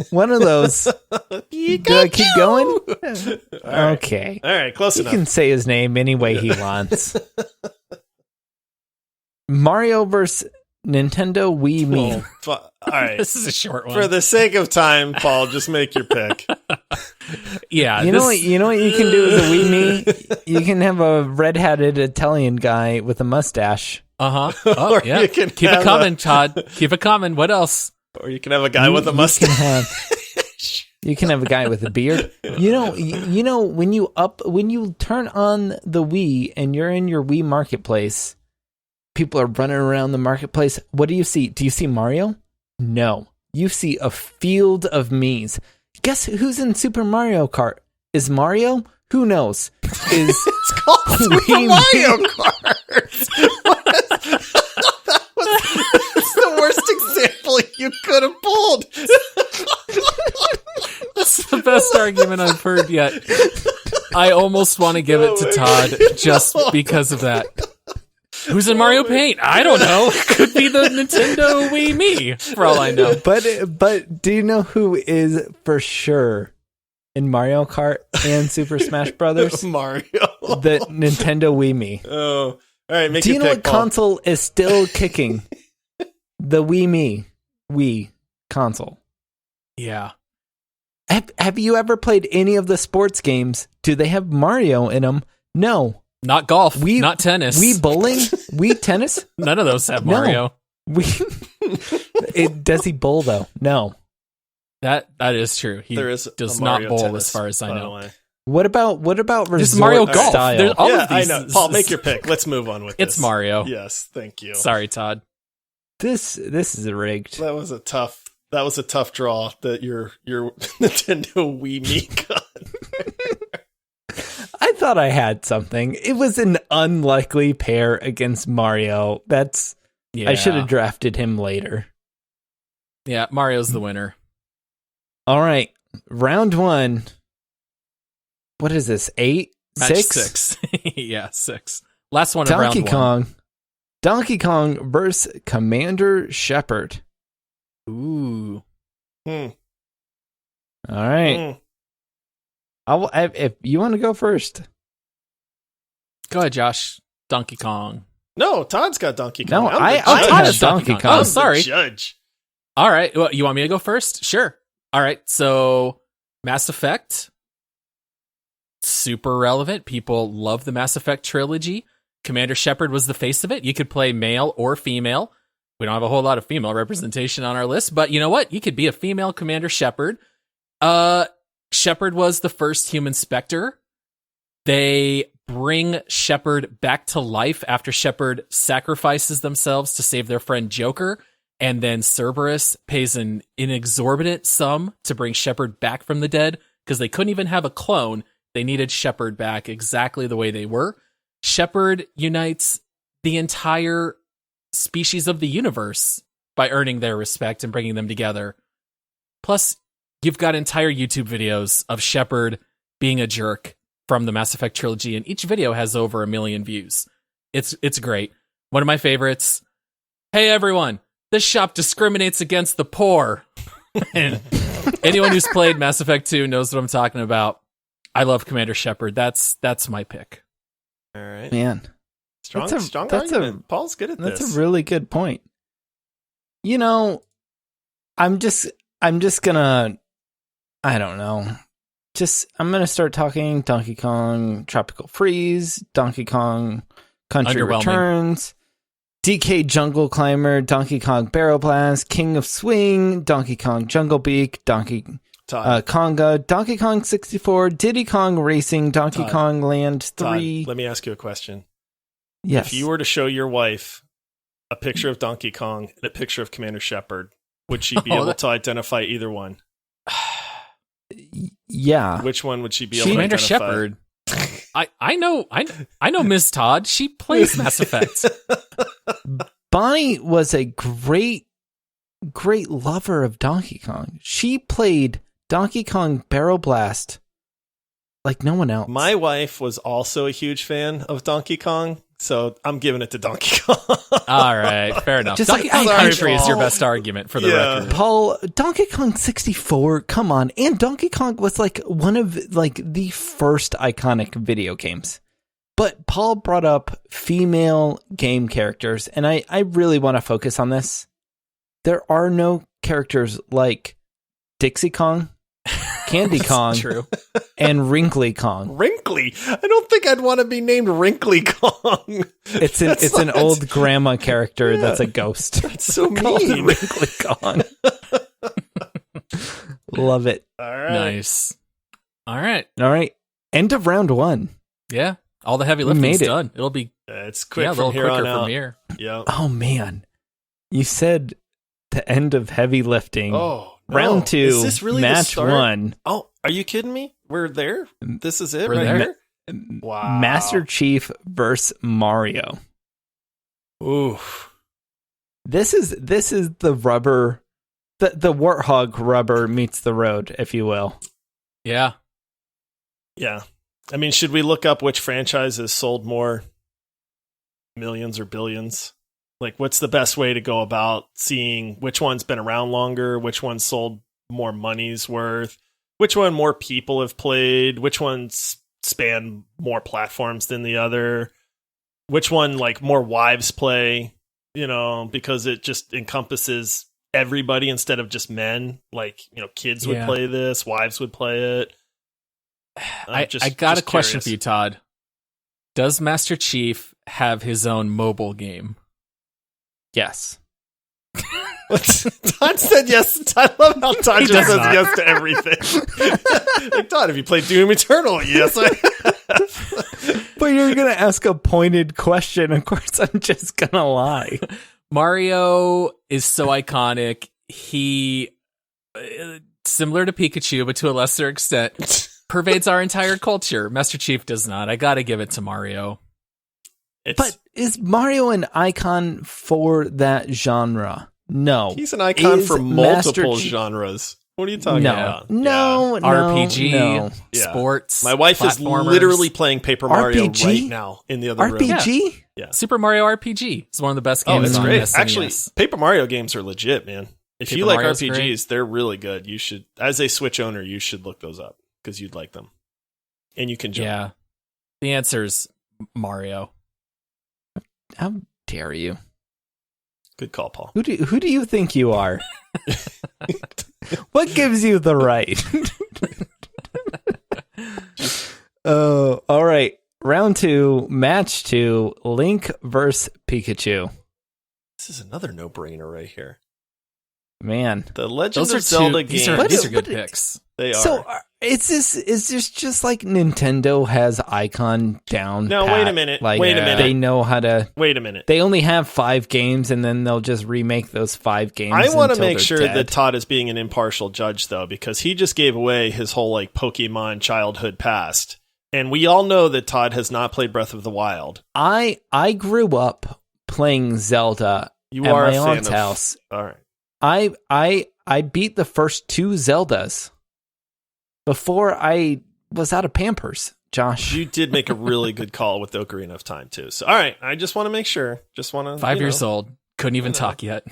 One of those. Do I keep going? All right. Okay. All right, close He enough. can say his name any way he wants. Mario vs. Nintendo Wii Me. All right. This is a short one. For the sake of time, Paul, just make your pick. yeah. You know what you can do with a Wii Me? You can have a red-hatted Italian guy with a mustache. Oh, Or yeah. you can Keep have it coming, Todd. Keep it coming. What else? Or you can have a guy with a mustache. You can have a guy with a beard. You know when you turn on the Wii and you're in your Wii marketplace, people are running around the marketplace. What do you see? Do you see Mario? No. You see a field of Miis. Guess who's in Super Mario Kart? Is Mario? Who knows? It's called Super Mario Kart. That's the worst example you could have pulled. That's the best argument I've heard yet. I almost want to give it to Todd just because of that. Who's in Mario Paint? I don't know. It could be the Nintendo Wii Me, for all I know. But do you know who is for sure in Mario Kart and Super Smash Brothers? Mario. The Nintendo Wii Me. Oh, all right. Make Do you your know pick, what Paul. console is still kicking? The Wii Me. Wii console. Yeah. Have you ever played any of the sports games? Do they have Mario in them? No. Not golf. Wii- not tennis. Wii bowling? Wii tennis? None of those have No. Mario. Does he bowl though? No. That is true. He There is does a not Mario bowl tennis, as far as I by the know. way. What about resort This is Mario Golf. style? There's all Yeah, of these. I know. Paul, make your pick. Let's move on with this. It's Mario. Yes, thank you. Sorry, Todd. This is rigged. That was a tough draw that your Nintendo Wii Me got. I thought I had something. It was an unlikely pair against Mario. Yeah. I should have drafted him later. Yeah, Mario's the winner. All right, round 1. What is this? 8? Match 6? 6. Yeah, 6. Last one of round 1. Donkey Kong. Donkey Kong versus Commander Shepard. Ooh. Hmm. All right. If you want to go first. Go ahead, Josh. Donkey Kong. No, Todd's got Donkey Kong. No, I'm the I judge. Todd had has Donkey Donkey Kong. Kong. Oh, sorry. I'm the judge. All right. Well, you want me to go first? Sure. All right. So, Mass Effect. Super relevant. People love the Mass Effect trilogy. Commander Shepard was the face of it. You could play male or female. We don't have a whole lot of female representation on our list, but you know what? You could be a female Commander Shepard. Shepard was the first human Spectre. They bring Shepard back to life after Shepard sacrifices themselves to save their friend Joker, and then Cerberus pays an exorbitant sum to bring Shepard back from the dead because they couldn't even have a clone. They needed Shepard back exactly the way they were. Shepard unites the entire species of the universe by earning their respect and bringing them together. Plus, you've got entire YouTube videos of Shepard being a jerk from the Mass Effect trilogy, and each video has over 1 million views. It's great. One of my favorites. Hey everyone, this shop discriminates against the poor. And anyone who's played Mass Effect 2 knows what I'm talking about. I love Commander Shepard. That's my pick. All right, Man, strong that's argument. Paul's good at this. That's a really good point. You know, I'm just gonna, I don't know. I'm gonna start talking Donkey Kong Tropical Freeze, Donkey Kong Country Returns, DK Jungle Climber, Donkey Kong Barrel Blast, King of Swing, Donkey Kong Jungle Beak, Donkey Konga, Donkey Kong 64, Diddy Kong Racing, Donkey Kong Land 3. Todd, let me ask you a question. Yes. If you were to show your wife a picture of Donkey Kong and a picture of Commander Shepard, would she be able to identify either one? Yeah. Which one would she be able to Commander identify? Shepard. I know Miss Todd. She plays Mass Effect. Bonnie was a great lover of Donkey Kong. She played Donkey Kong Barrel Blast like no one else. My wife was also a huge fan of Donkey Kong, so I'm giving it to Donkey Kong. All right, fair enough. Just Donkey like, Kong I'm Country is your Paul. best argument for the record. Paul, Donkey Kong 64, come on. And Donkey Kong was like one of like the first iconic video games. But Paul brought up female game characters, and I really want to focus on this. There are no characters like Dixie Kong, Candy Kong, True. and Wrinkly Kong. Wrinkly? I don't think I'd want to be named Wrinkly Kong. It's an old grandma character that's a ghost. That's so Called mean. Wrinkly Kong. Love it. All right. Nice. All right. All right. End of round 1. Yeah. All the heavy We made lifting's it. done. It'll be It's quick a from little here quicker on out. from here. Yeah. Oh, man. You said the end of heavy lifting. Oh, no. Round 2, Is this really the match start? 1. Oh, are you kidding me? We're there? This is it We're right there. here? Wow. Master Chief versus Mario. Oof. This is the rubber, the warthog rubber meets the road, if you will. Yeah. Yeah. I mean, should we look up which franchises sold more millions or billions? Like, what's the best way to go about seeing which one's been around longer, which one sold more money's worth, which one more people have played, which one's span more platforms than the other, which one like more wives play, you know, because it just encompasses everybody instead of just men. Like, you know, kids would play this, wives would play it. I got a question for you, Todd. Does Master Chief have his own mobile game? Yes. Todd said yes. I love how Todd just says yes to everything. Like, Todd, have you played Doom Eternal? Yes, I have. But you're going to ask a pointed question. Of course, I'm just going to lie. Mario is so iconic. He, similar to Pikachu, but to a lesser extent, pervades our entire culture. Master Chief does not. I got to give it to Mario. But is Mario an icon for that genre? No. He's an icon Is for multiple Master Chief- genres. What are you talking about? No, RPG, no. Yeah. sports. My wife is platformers. literally playing Paper Mario RPG? right now in the other room. RPG? Yeah. Super Mario RPG is one of the best games. Oh, it's on great. SNES. Actually, Paper Mario games are legit, man. If Paper you like Mario's RPGs, great. they're really good. You should, as a Switch owner, you should look those up because you'd like them. And you can jump. Yeah. The answer's Mario. How dare you? Good call, Paul. Who do you think you are? What gives you the right? Oh, all right. Round 2, match 2, Link versus Pikachu. This is another no-brainer right here. Man. The Legend Those are of Zelda these game. are good But- picks. They are. So is this just like Nintendo has Icon down? No, pat? wait a minute. Like, Wait a minute. They know how to. Wait a minute. They only have 5 games, and then they'll just remake those 5 games. I want to until make they're sure dead. that Todd is being an impartial judge, though, because he just gave away his whole like Pokemon childhood past, and we all know that Todd has not played Breath of the Wild. I grew up playing Zelda You at are my a fan aunt's of house. All right. I beat the first 2 Zeldas before I was out of Pampers, Josh. You did make a really good call with Ocarina of Time too. So, all right, I just want to make sure. Just want to 5 years old. Couldn't even talk yet.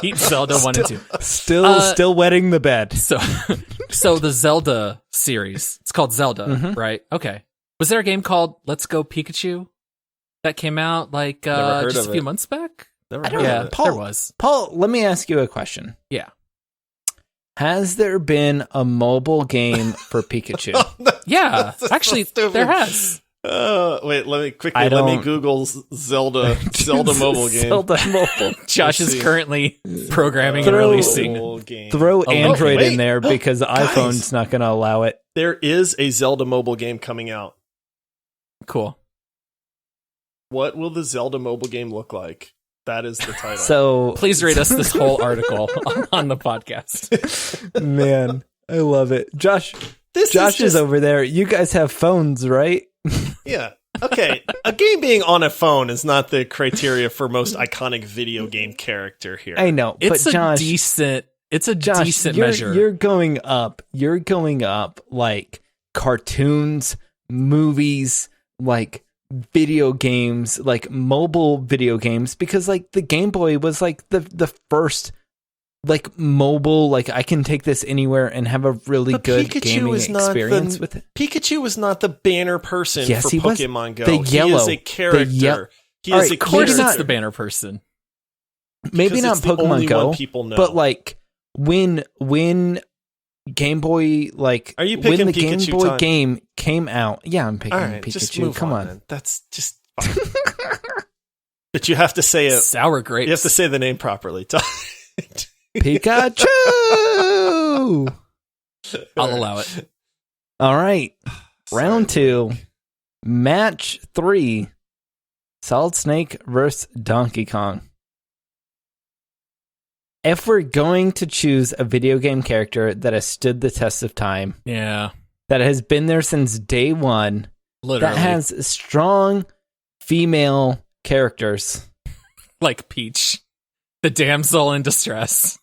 Beat Zelda 1 and 2. Still wetting the bed. So the Zelda series, it's called Zelda, right? Okay. Was there a game called Let's Go Pikachu that came out like Never heard just of a few it. months back? Never I don't heard know. of it. There was. Paul, let me ask you a question. Yeah. Has there been a mobile game for Pikachu? Yeah. That's Actually, so stupid. there has. Wait, let me I let me don't- Google Zelda mobile game. Zelda mobile. Josh Let's is see. currently programming and Throw- releasing. Mobile game. Throw Android wait. in there because Guys. iPhone's not going to allow it. There is a Zelda mobile game coming out. Cool. What will the Zelda mobile game look like? That is the title. So, Please rate us this whole article on the podcast. man, I love it. Josh this is just, over there. You guys have phones, right? Yeah. Okay. A game being on a phone is not the criteria for most iconic video game character here. I know, It's but a Josh, decent Josh, decent you're, measure. You're going up. You're going up like cartoons, movies, like video games, like mobile video games, because like the Game Boy was like the first like mobile, like I can take this anywhere and have a really But good Pikachu gaming is not experience the- with it. Pikachu is not the banner person Yes, for he was. Pokemon Go. The He yellow- is a character. He All is right, a Of course, character. it's the banner person. Maybe Because not it's the only Pokemon Go, one people know. but like when Game Boy, like Are you when picking the Game Pikachu, Boy Todd? game came out, yeah, I'm picking All right, just Pikachu. move Come on. then. That's just fine. But you have to say it. Sour grapes. You have to say the name properly. Pikachu. I'll allow it. All right, round 2, match 3, Solid Snake versus Donkey Kong. If we're going to choose a video game character that has stood the test of time, Yeah. that has been there since day one, Literally. that has strong female characters. Like Peach. The damsel in distress.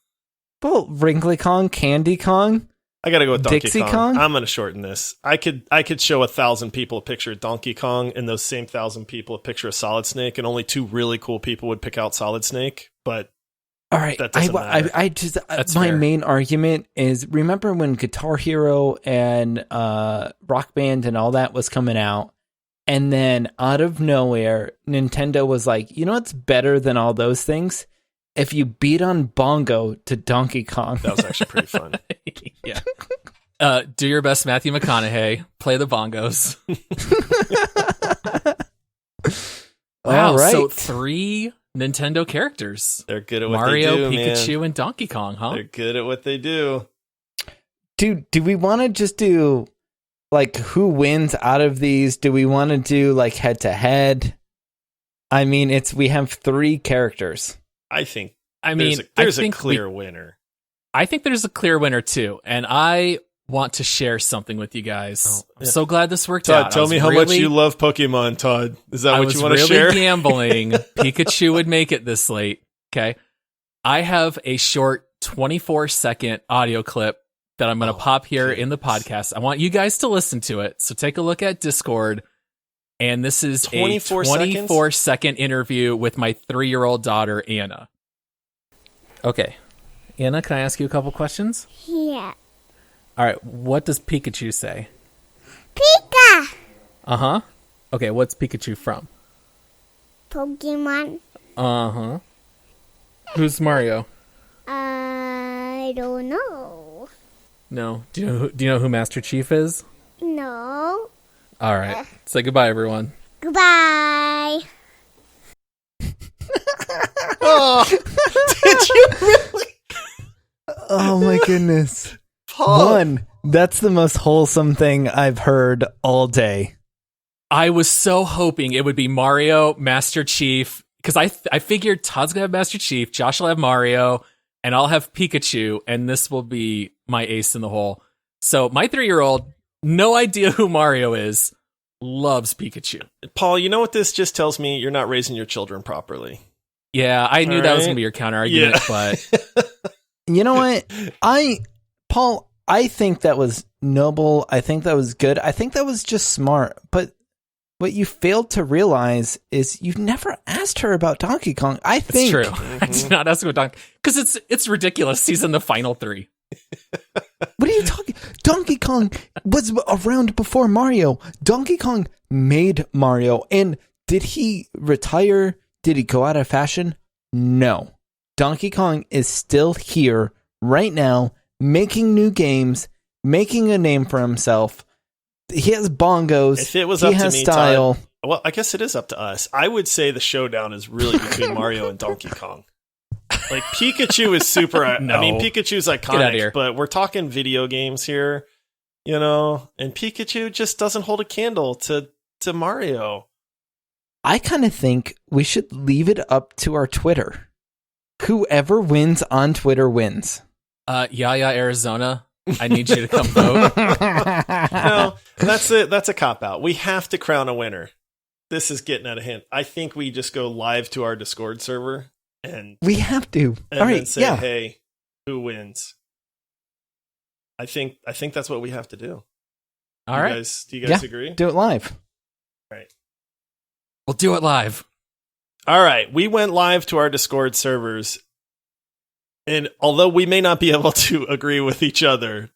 Well, Wrinkly Kong, Candy Kong. I gotta go with Donkey Dixie Kong. Kong? I'm gonna shorten this. I could show 1,000 people a picture of Donkey Kong, and those same 1,000 people a picture of Solid Snake, and only 2 really cool people would pick out Solid Snake. But All right, That doesn't matter. I just That's my fair. main argument is, remember when Guitar Hero and Rock Band and all that was coming out, and then out of nowhere, Nintendo was like, you know what's better than all those things? If you beat on bongo to Donkey Kong. that was actually pretty fun. Yeah. Do your best, Matthew McConaughey. Play the bongos. Wow. All right. So 3 Nintendo characters. They're good at what Mario, they do, Pikachu, man. and Donkey Kong, huh? They're good at what they do. do we want to just do like who wins out of these? Do we want to do like head to head? I mean, we have 3 characters. I think I mean, there's I a think clear winner. I think there's a clear winner too, and I want to share something with you guys. Oh, I'm yeah. so glad this worked out. Todd, tell I was me how much really- you love Pokemon, Todd. Is that I what was you want to really share? gambling Pikachu would make it this late. Okay. I have a short 24-second audio clip that I'm going to pop here in the podcast. I want you guys to listen to it. So take a look at Discord. And this is 24 a 24-second interview with my 3-year-old daughter, Anna. Okay. Anna, can I ask you a couple questions? Yeah. All right. What does Pikachu say? Pika! Uh-huh. Okay. What's Pikachu from? Pokemon. Uh-huh. Who's Mario? I don't know. No. Do you know who Master Chief is? No. All right. Say goodbye, everyone. Goodbye. Oh, did you really? Oh my goodness. Paul. One, that's the most wholesome thing I've heard all day. I was so hoping it would be Mario, Master Chief, because I figured Todd's gonna have Master Chief, Josh will have Mario, and I'll have Pikachu, and this will be my ace in the hole. So my 3-year-old, no idea who Mario is, loves Pikachu. Paul, you know what this just tells me? You're not raising your children properly. Yeah, I knew All that was right. gonna be your counter argument, but You know what? Paul, I think that was noble. I think that was good. I think that was just smart. But what you failed to realize is you've never asked her about Donkey Kong. I it's think true. I did not ask about Donkey because it's ridiculous. He's in the final 3. What are you talking? Donkey Kong was around before Mario. Donkey Kong made Mario. And did he retire? Did he go out of fashion? No. Donkey Kong is still here right now, making new games, making a name for himself. He has bongos. If it was he up to has me, style. Todd, well, I guess it is up to us. I would say the showdown is really between Mario and Donkey Kong. Like, Pikachu is super... No. I mean, Pikachu's Get outta here. iconic, but we're talking video games here, you know? And Pikachu just doesn't hold a candle to Mario. I kind of think we should leave it up to our Twitter. Whoever wins on Twitter wins. Yaya, Arizona, I need you to come vote. No, that's a cop-out. We have to crown a winner. This is getting out of hand. I think we just go live to our Discord server and We have to. and All then right, say, yeah. hey, who wins? I think that's what we have to do. All right, Do you guys Yeah. agree? Do it live. Right. we'll do it live. All right. We went live to our Discord servers. And although we may not be able to agree with each other,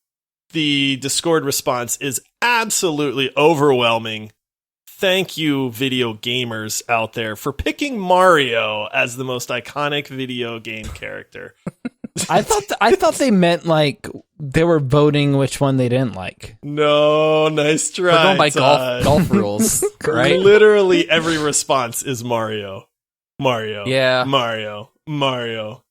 the Discord response is absolutely overwhelming. Thank you, video gamers out there, for picking Mario as the most iconic video game character. I thought they meant like they were voting which one they didn't like. No, nice try. We're going by Todd. golf rules, right? Literally every response is Mario. Mario. Yeah. Mario. Mario.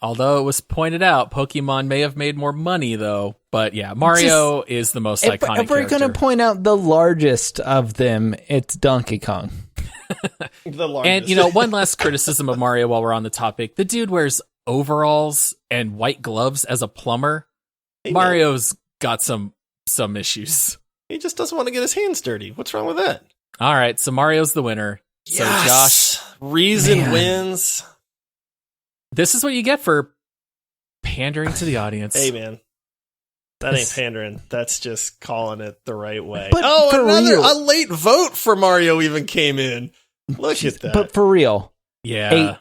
Although it was pointed out, Pokemon may have made more money, though. But yeah, Mario is the most iconic If we're character. going to point out the largest of them, it's Donkey Kong. The largest. And, you know, one last criticism of Mario while we're on the topic. The dude wears overalls and white gloves as a plumber. Hey, man, Mario's got some issues. he just doesn't want to get his hands dirty. What's wrong with that? All right, so Mario's the winner. So Josh, Reason Man. wins. this is what you get for pandering to the audience. Hey, man. That ain't This- pandering. That's just calling it the right way. But for real- a late vote for Mario even came in. Look at that. But for real, Yeah.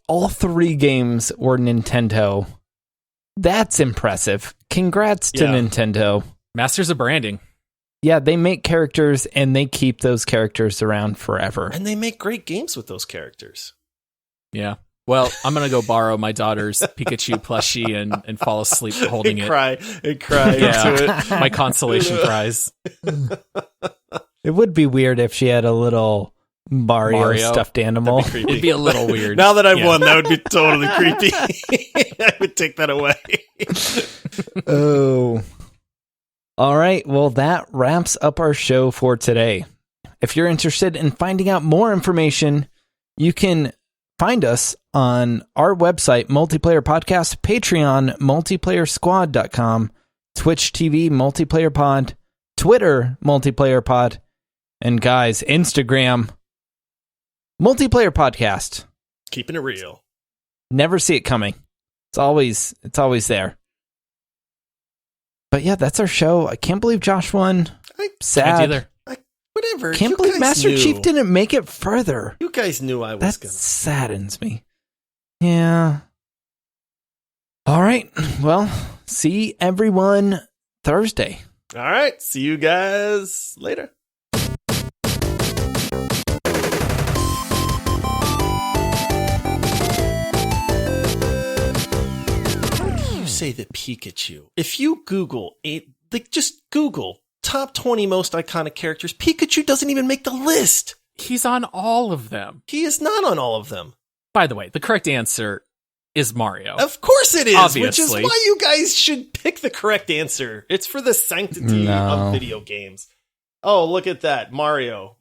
all 3 games were Nintendo. That's impressive. Congrats to Yeah. Nintendo. Masters of branding. Yeah, they make characters and they keep those characters around forever. And they make great games with those characters. Yeah. Well, I'm going to go borrow my daughter's Pikachu plushie and fall asleep holding and it. cry Yeah. into it. My consolation prize. It would be weird if she had a little Mario stuffed animal. That'd be creepy. It'd be a little weird. Now that I've Yeah. won, that would be totally creepy. I would take that away. Oh. All right. Well, that wraps up our show for today. If you're interested in finding out more information, you can find us on our website, Multiplayer Podcast, Patreon, multiplayersquad.com, Twitch TV, Multiplayer Pod, Twitter, Multiplayer Pod, and guys, Instagram, Multiplayer Podcast. Keeping it real. Never see it coming. It's always there. But yeah, that's our show. I can't believe Josh won. Sad. Can't either. Whatever. Can't You believe guys Master knew. Chief didn't make it further. You guys knew I was That going to. saddens me. Yeah. All right. Well, see everyone Thursday. All right. See you guys later. How do you say that Pikachu? If you Google just Google top 20 most iconic characters, Pikachu doesn't even make the list. He's on all of them. He is not on all of them. By the way, the correct answer is Mario. Of course it is, which is Obviously. why you guys should pick the correct answer. It's for the sanctity No. of video games. Oh, look at that. Mario.